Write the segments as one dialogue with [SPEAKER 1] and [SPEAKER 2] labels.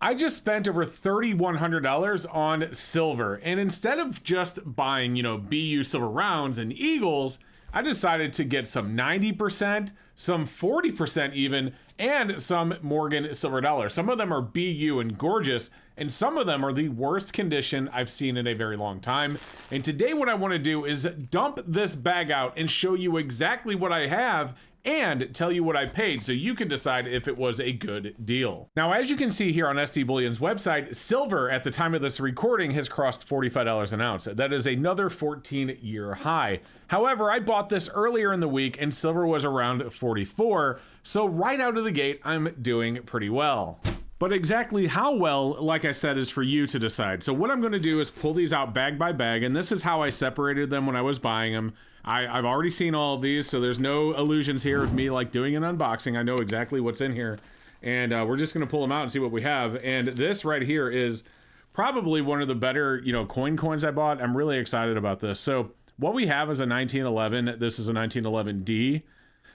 [SPEAKER 1] I just spent over $3,100 on silver. And instead of just buying, BU silver rounds and eagles, I decided to get some 90%, some 40% even, and some Morgan silver dollars. Some of them are BU and gorgeous, and some of them are the worst condition I've seen in a very long time. And today what I want to do is dump this bag out and show you exactly what I have and tell you what I paid so you can decide if it was a good deal. Now, as you can see here on SD Bullion's website, silver at the time of this recording has crossed $45 an ounce. That is another 14-year high. However, I bought this earlier in the week and silver was around 44, so right out of the gate, I'm doing pretty well. But exactly how well, like I said, is for you to decide. So what I'm going to do is pull these out bag by bag, and this is how I separated them when I was buying them. I've already seen all of these, so there's no illusions here of me like doing an unboxing. I know exactly what's in here, and we're just going to pull them out and see what we have. And this right here is probably one of the better, coins I bought. I'm really excited about this. So what we have is a 1911. This is a 1911D.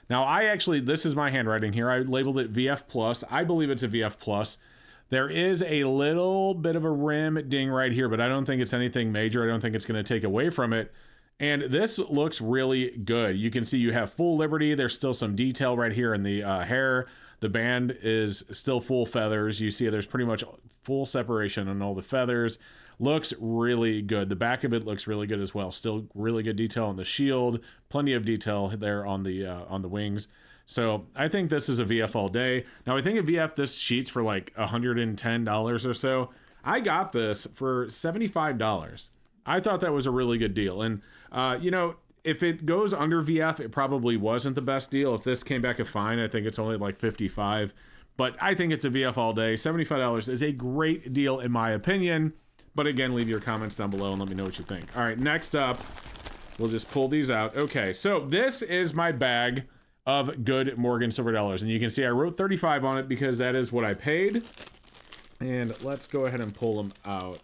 [SPEAKER 1] Now, this is my handwriting here. I labeled it VF Plus. I believe it's a VF Plus. There is a little bit of a rim ding right here, but I don't think it's anything major. I don't think it's going to take away from it. And this looks really good. You can see you have full Liberty. There's still some detail right here in the hair. The band is still full feathers. You see there's pretty much full separation on all the feathers. Looks really good. The back of it looks really good as well. Still really good detail on the shield. Plenty of detail there on the wings. So I think this is a VF all day. Now I think a VF this sheet's for like $110 or so. I got this for $75. I thought that was a really good deal. And if it goes under VF, it probably wasn't the best deal. If this came back a fine, I think it's only like 55. But I think it's a VF all day. $75 is a great deal in my opinion. But again, leave your comments down below and let me know what you think. All right, next up, we'll just pull these out. Okay, so this is my bag of good Morgan silver dollars. And you can see I wrote 35 on it because that is what I paid. And let's go ahead and pull them out.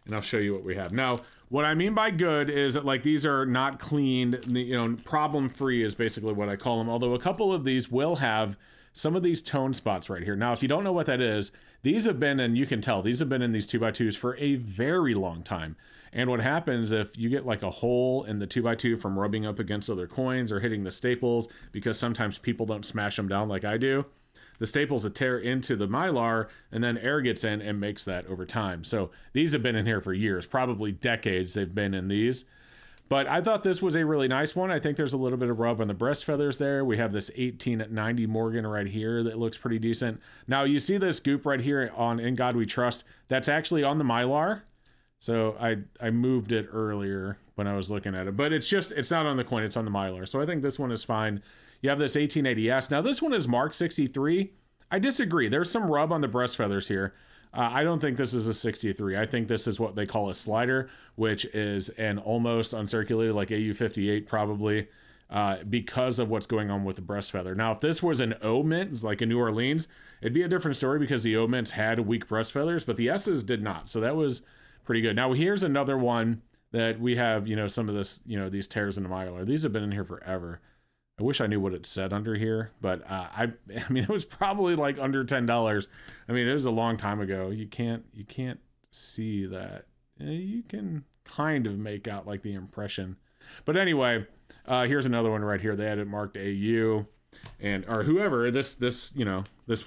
[SPEAKER 1] And I'll show you what we have. Now, what I mean by good is that like these are not cleaned, problem-free is basically what I call them. Although a couple of these will have some of these tone spots right here. Now, if you don't know what that is, these have been, and you can tell, these have been in these 2x2s for a very long time. And what happens if you get like a hole in the 2x2 from rubbing up against other coins or hitting the staples, because sometimes people don't smash them down like I do, the staples will tear into the Mylar and then air gets in and makes that over time. So these have been in here for years, probably decades they've been in these. But I thought this was a really nice one. I think there's a little bit of rub on the breast feathers there. We have this 1890 Morgan right here that looks pretty decent. Now you see this goop right here on In God We Trust. That's actually on the Mylar. So I moved it earlier when I was looking at it. But it's not on the coin, it's on the Mylar. So I think this one is fine. You have this 1880S. Now this one is marked 63. I disagree. There's some rub on the breast feathers here. I don't think this is a 63. I think this is what they call a slider, which is an almost uncirculated, like AU58 probably, because of what's going on with the breast feather. Now, if this was an O mint, like a New Orleans, it'd be a different story because the O mints had weak breast feathers, but the S's did not. So that was pretty good. Now, here's another one that we have, some of this, these tears in the Mylar. These have been in here forever. I wish I knew what it said under here, but I mean, it was probably like under $10. I mean, it was a long time ago. You can't see that. You can kind of make out like the impression. But anyway, here's another one right here. They had it marked AU, or whoever. This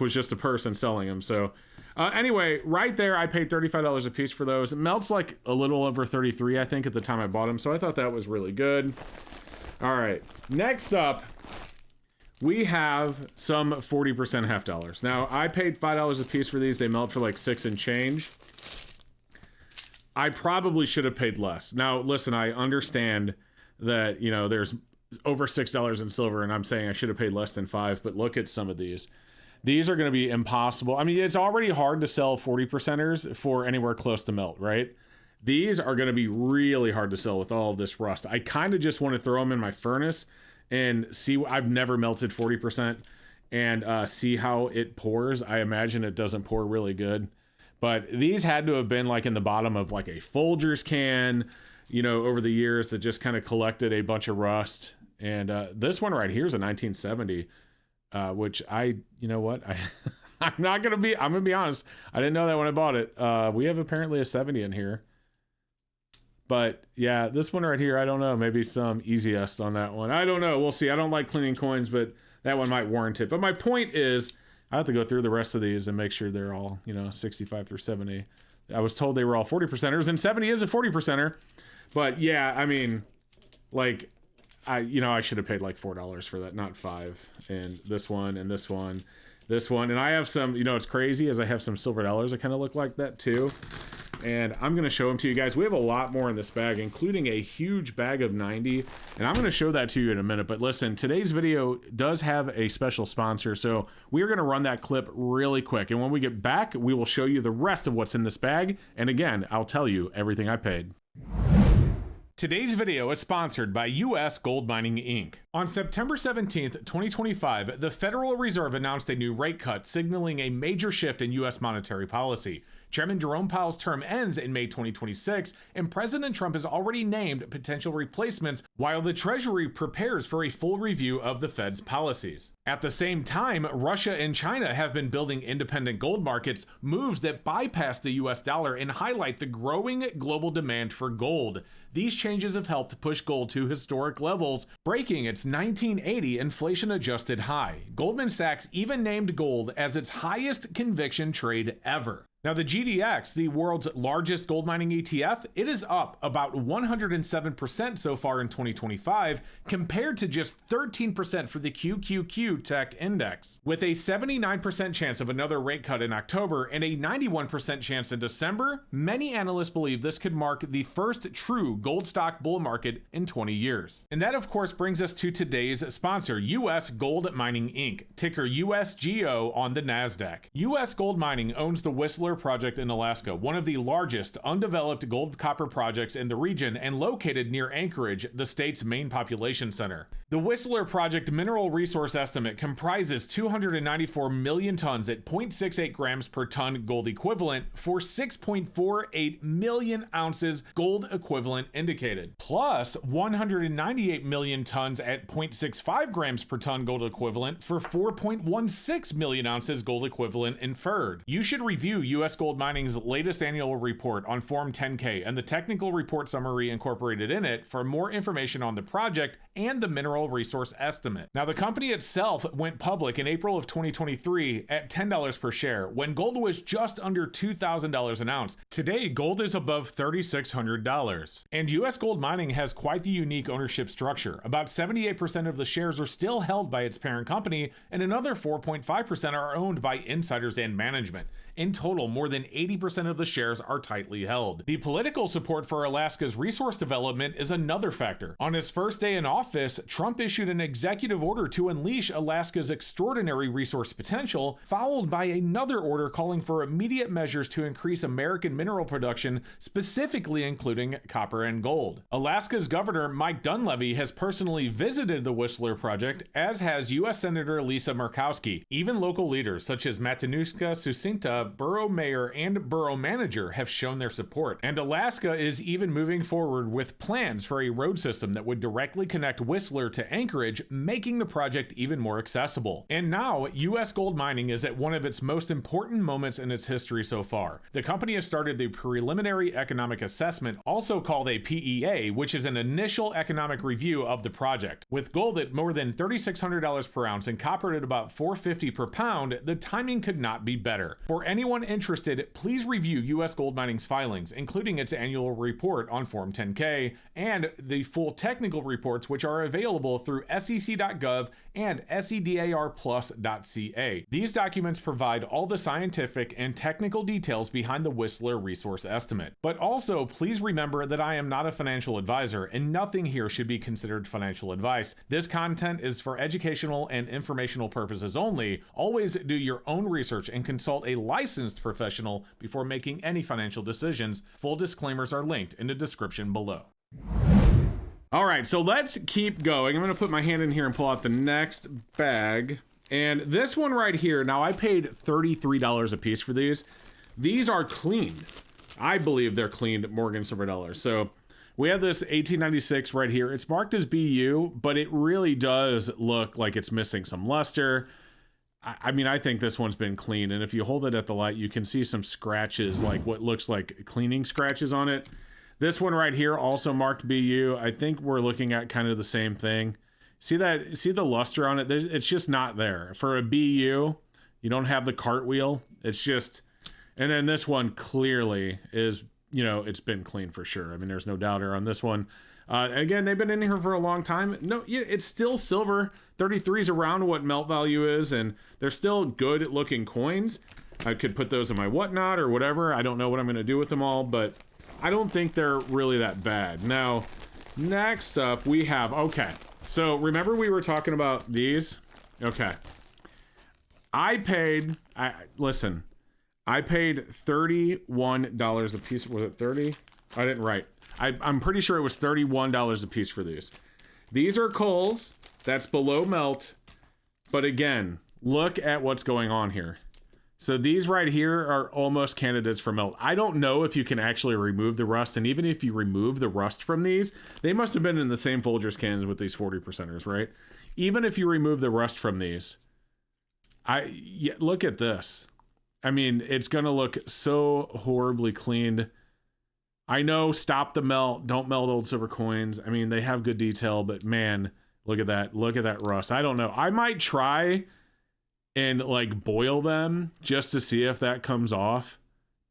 [SPEAKER 1] was just a person selling them. So anyway, right there, I paid $35 a piece for those. It melts like a little over 33, I think, at the time I bought them. So I thought that was really good. All right, next up, we have some 40% half dollars. Now, I paid $5 a piece for these. They melt for like 6 and change. I probably should have paid less. Now, listen, I understand that, there's over $6 in silver, and I'm saying I should have paid less than 5, but look at some of these. These are going to be impossible. I mean, it's already hard to sell 40%ers for anywhere close to melt, right? These are going to be really hard to sell with all of this rust. I kind of just want to throw them in my furnace and see. I've never melted 40% and see how it pours. I imagine it doesn't pour really good. But these had to have been like in the bottom of like a Folgers can, over the years that just kind of collected a bunch of rust. And this one right here is a 1970, which I I'm gonna be honest. I didn't know that when I bought it. We have apparently a 70 in here. But yeah, this one right here, I don't know. Maybe some easiest on that one. I don't know. We'll see. I don't like cleaning coins, but that one might warrant it. But my point is, I have to go through the rest of these and make sure they're all, 65 through 70. I was told they were all 40%ers, and 70 is a 40%er. But yeah, I mean, like, I should have paid like $4 for that, not $5. And this one, and this one, this one. And I have some, it's crazy, as I have some silver dollars that kind of look like that too. And I'm going to show them to you guys. We have a lot more in this bag, including a huge bag of 90. And I'm going to show that to you in a minute. But listen, today's video does have a special sponsor. So we are going to run that clip really quick. And when we get back, we will show you the rest of what's in this bag. And again, I'll tell you everything I paid. Today's video is sponsored by US Gold Mining Inc. On September 17th, 2025, the Federal Reserve announced a new rate cut, signaling a major shift in US monetary policy. Chairman Jerome Powell's term ends in May 2026, and President Trump has already named potential replacements while the Treasury prepares for a full review of the Fed's policies. At the same time, Russia and China have been building independent gold markets, moves that bypass the US dollar and highlight the growing global demand for gold. These changes have helped push gold to historic levels, breaking its 1980 inflation-adjusted high. Goldman Sachs even named gold as its highest conviction trade ever. Now, the GDX, the world's largest gold mining ETF, it is up about 107% so far in 2025, compared to just 13% for the QQQ Tech Index. With a 79% chance of another rate cut in October and a 91% chance in December, many analysts believe this could mark the first true gold stock bull market in 20 years. And that, of course, brings us to today's sponsor, US Gold Mining Inc., ticker USGO on the NASDAQ. US Gold Mining owns the Whistler Project in Alaska, one of the largest undeveloped gold copper projects in the region and located near Anchorage, the state's main population center. The Whistler Project mineral resource estimate comprises 294 million tons at 0.68 grams per ton gold equivalent for 6.48 million ounces gold equivalent indicated, plus 198 million tons at 0.65 grams per ton gold equivalent for 4.16 million ounces gold equivalent inferred. You should review US Gold Mining's latest annual report on Form 10-K and the technical report summary incorporated in it for more information on the project and the mineral resource estimate. Now, the company itself went public in April of 2023 at $10 per share when gold was just under $2,000 an ounce. Today, gold is above $3,600. And US Gold Mining has quite the unique ownership structure. About 78% of the shares are still held by its parent company, and another 4.5% are owned by insiders and management. In total, more than 80% of the shares are tightly held. The political support for Alaska's resource development is another factor. On his first day in office, Trump issued an executive order to unleash Alaska's extraordinary resource potential, followed by another order calling for immediate measures to increase American mineral production, specifically including copper and gold. Alaska's Governor Mike Dunleavy has personally visited the Whistler Project, as has U.S. Senator Lisa Murkowski. Even local leaders such as Matanuska Sucinta, borough mayor and borough manager have shown their support, and Alaska is even moving forward with plans for a road system that would directly connect Whistler to Anchorage, making the project even more accessible. And now, US Gold Mining is at one of its most important moments in its history so far. The company has started the Preliminary Economic Assessment, also called a PEA, which is an initial economic review of the project. With gold at more than $3,600 per ounce and copper at about $4.50 per pound, the timing could not be better. For anyone interested, please review US Gold Mining's filings, including its annual report on Form 10-K and the full technical reports, which are available through sec.gov and sedarplus.ca. These documents provide all the scientific and technical details behind the Whistler resource estimate. But also, please remember that I am not a financial advisor, and nothing here should be considered financial advice. This content is for educational and informational purposes only. Always do your own research and consult a licensed professional before making any financial decisions. Full disclaimers are linked in the description below. All right, so let's keep going. I'm going to put my hand in here and pull out the next bag. And this one right here, now I paid $33 a piece for these. These are cleaned. I believe they're cleaned Morgan silver dollars. So we have this 1896 right here. It's marked as BU, but it really does look like it's missing some luster. I mean, I think this one's been clean, and if you hold it at the light, you can see some scratches, like what looks like cleaning scratches on it. This one right here also marked BU. I think we're looking at kind of the same thing. See that? See the luster on it? It's just not there. For a BU, you don't have the cartwheel. It's just, and then this one clearly is, you know, it's been clean for sure. I mean, there's no doubt on this one. Again, they've been in here for a long time. No, yeah, it's still silver. 33 is around what melt value is, and they're still good looking coins. I could put those in my whatnot or whatever. I don't know what I'm going to do with them all, but I don't think they're really that bad. Now, next up we have, okay. So remember we were talking about these? Okay. I paid $31 a piece. Was it 30? I didn't write. I'm pretty sure it was $31 a piece for these. These are coals. That's below melt. But again, look at what's going on here. So these right here are almost candidates for melt. I don't know if you can actually remove the rust. And even if you remove the rust from these, they must have been in the same Folgers cans with these 40%ers, right? Even if you remove the rust from these, look at this. I mean, it's going to look so horribly cleaned. I know, stop the melt. Don't melt old silver coins. I mean, they have good detail, but man, look at that. Look at that rust. I don't know. I might try and like boil them just to see if that comes off,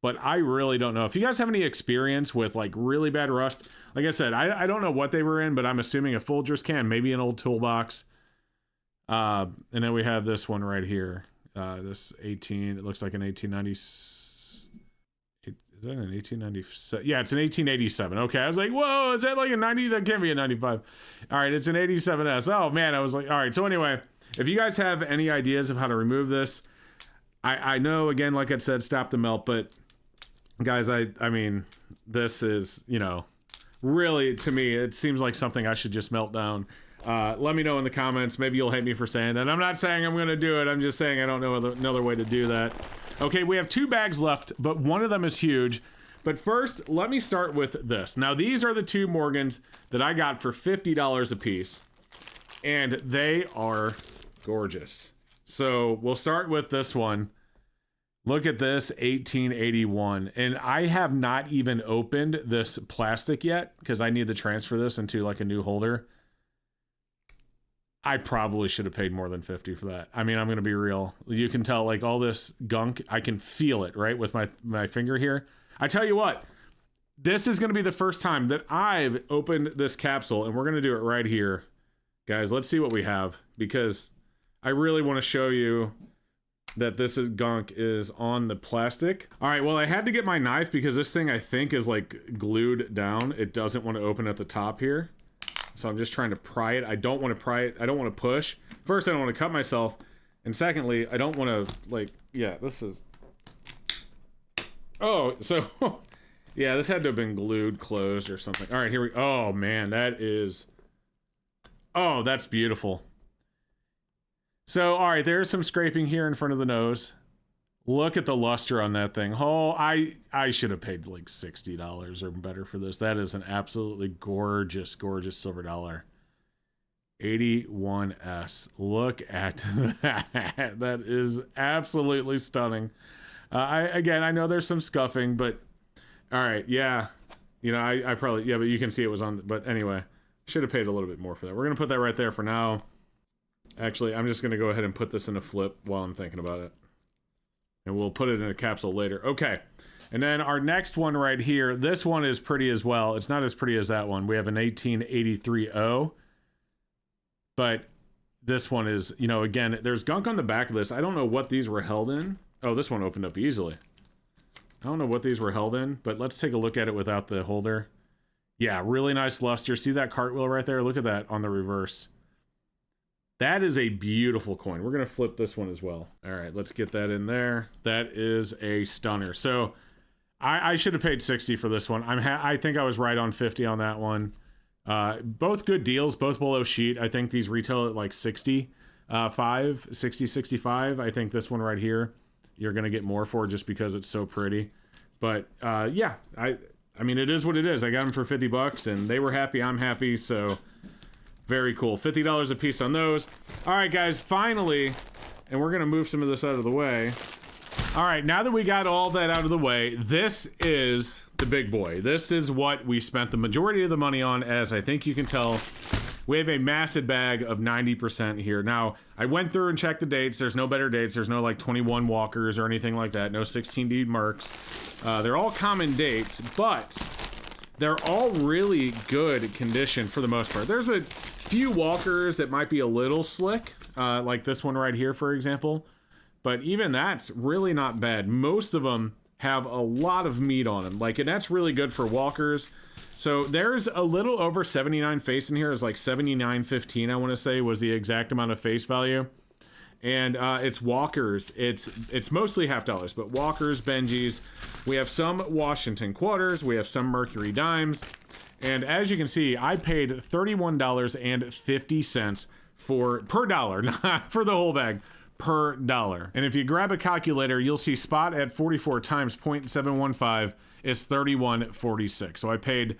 [SPEAKER 1] but I really don't know. If you guys have any experience with like really bad rust, like I said, I don't know what they were in, but I'm assuming a Folgers can, maybe an old toolbox. And then we have this one right here. This 18, it looks like an 1890. Is that an 1897? Yeah, it's an 1887. Okay, I was like, whoa, is that like a 90? That can't be a 95. All right, it's an 87S. Oh man, I was like, all right. So anyway, if you guys have any ideas of how to remove this, I know, again, like I said, stop the melt, but guys, I mean, this is, you know, really, to me, it seems like something I should just melt down. Let me know in the comments. Maybe you'll hate me for saying that. I'm not saying I'm going to do it. I'm just saying I don't know another way to do that. Okay, we have 2 bags left, but one of them is huge. But first, let me start with this. Now, these are the 2 Morgans that I got for $50 a piece, and they are gorgeous. So we'll start with this one. Look at this, 1881. And I have not even opened this plastic yet because I need to transfer this into like a new holder. I probably should have paid more than 50 for that. I mean, I'm going to be real. You can tell like all this gunk, I can feel it, right? With my finger here. I tell you what, this is going to be the first time that I've opened this capsule, and we're going to do it right here. Guys, let's see what we have, because I really want to show you that this is gunk is on the plastic. All right, well, I had to get my knife because this thing I think is like glued down. It doesn't want to open at the top here. So I'm just trying to pry it. I don't want to pry it. I don't want to push. First, I don't want to cut myself. And secondly, I don't want to, like, yeah, this is... Oh, so... yeah, this had to have been glued closed or something. All right, here we... Oh, man, that is... Oh, that's beautiful. So, all right, there's some scraping here in front of the nose. Look at the luster on that thing. Oh, I should have paid like $60 or better for this. That is an absolutely gorgeous, gorgeous silver dollar. 81S. Look at that. That is absolutely stunning. I know there's some scuffing, but all right, yeah. You know, I probably, yeah, but you can see it was on, but anyway, should have paid a little bit more for that. We're going to put that right there for now. Actually, I'm just going to go ahead and put this in a flip while I'm thinking about it. And we'll put it in a capsule later. Okay. And then our next one right here, this one is pretty as well. It's not as pretty as that one. We have an 1883O. But this one is, you know, again, there's gunk on the back of this. I don't know what these were held in. Oh, this one opened up easily. I don't know what these were held in, but let's take a look at it without the holder. Yeah, really nice luster. See that cartwheel right there? Look at that on the reverse. That is a beautiful coin. We're going to flip this one as well. All right, let's get that in there. That is a stunner. So I should have paid 60 for this one. I think I was right on 50 on that one. Both good deals, both below sheet. I think these retail at like 65. I think this one right here, you're going to get more for just because it's so pretty. But yeah, I mean, it is what it is. I got them for 50 bucks and they were happy. I'm happy. So very cool. $50 a piece on those. All right, guys, finally, and we're gonna move some of this out of the way. All right, now that we got all that out of the way, this is the big boy. This is what we spent the majority of the money on, as I think you can tell. We have a massive bag of 90% here. Now, I went through and checked the dates. There's no better dates. There's no like 21 Walkers or anything like that. No 16 Deed Mercs. They're all common dates, but they're all really good condition for the most part. There's a few Walkers that might be a little slick, like this one right here, for example. But even that's really not bad. Most of them have a lot of meat on them. Like, and that's really good for Walkers. So there's a little over 79 face in here. It's like 79.15, I want to say, was the exact amount of face value. And it's Walkers. It's mostly half dollars, but Walkers, Benjis. We have some Washington quarters. We have some Mercury dimes. And as you can see, I paid $31.50 per dollar, not for the whole bag, per dollar. And if you grab a calculator, you'll see spot at 44 times 0.715 is 31.46. So I paid,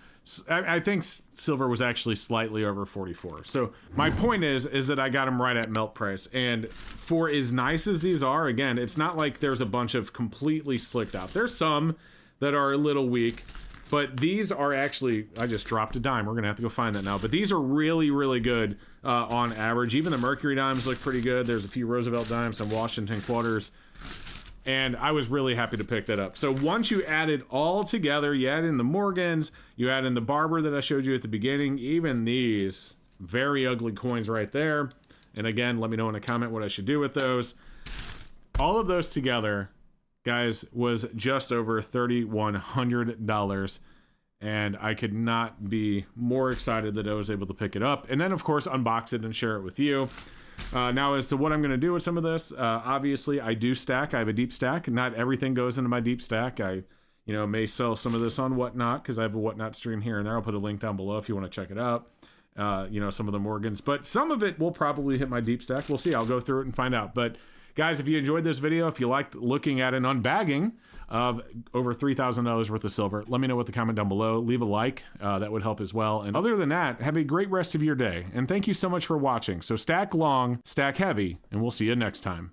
[SPEAKER 1] I think silver was actually slightly over 44. So my point is that I got them right at melt price. And for as nice as these are, again, it's not like there's a bunch of completely slicked out. There's some that are a little weak, but these are actually, I just dropped a dime. We're gonna have to go find that now. But these are really, really good on average. Even the Mercury dimes look pretty good. There's a few Roosevelt dimes, some Washington quarters. And I was really happy to pick that up. So once you add it all together, you add in the Morgans, you add in the Barber that I showed you at the beginning, even these very ugly coins right there. And again, let me know in a comment what I should do with those. All of those together, guys, was just over $3,100. And I could not be more excited that I was able to pick it up. And then, of course, unbox it and share it with you. Now, as to what I'm going to do with some of this, obviously, I do stack. I have a deep stack. Not everything goes into my deep stack. I, may sell some of this on Whatnot because I have a Whatnot stream here and there. I'll put a link down below if you want to check it out. Some of the Morgans. But some of it will probably hit my deep stack. We'll see. I'll go through it and find out. But, guys, if you enjoyed this video, if you liked looking at an unbagging of over $3,000 worth of silver, let me know with the comment down below. Leave a like. That would help as well. And other than that, have a great rest of your day. And thank you so much for watching. So stack long, stack heavy, and we'll see you next time.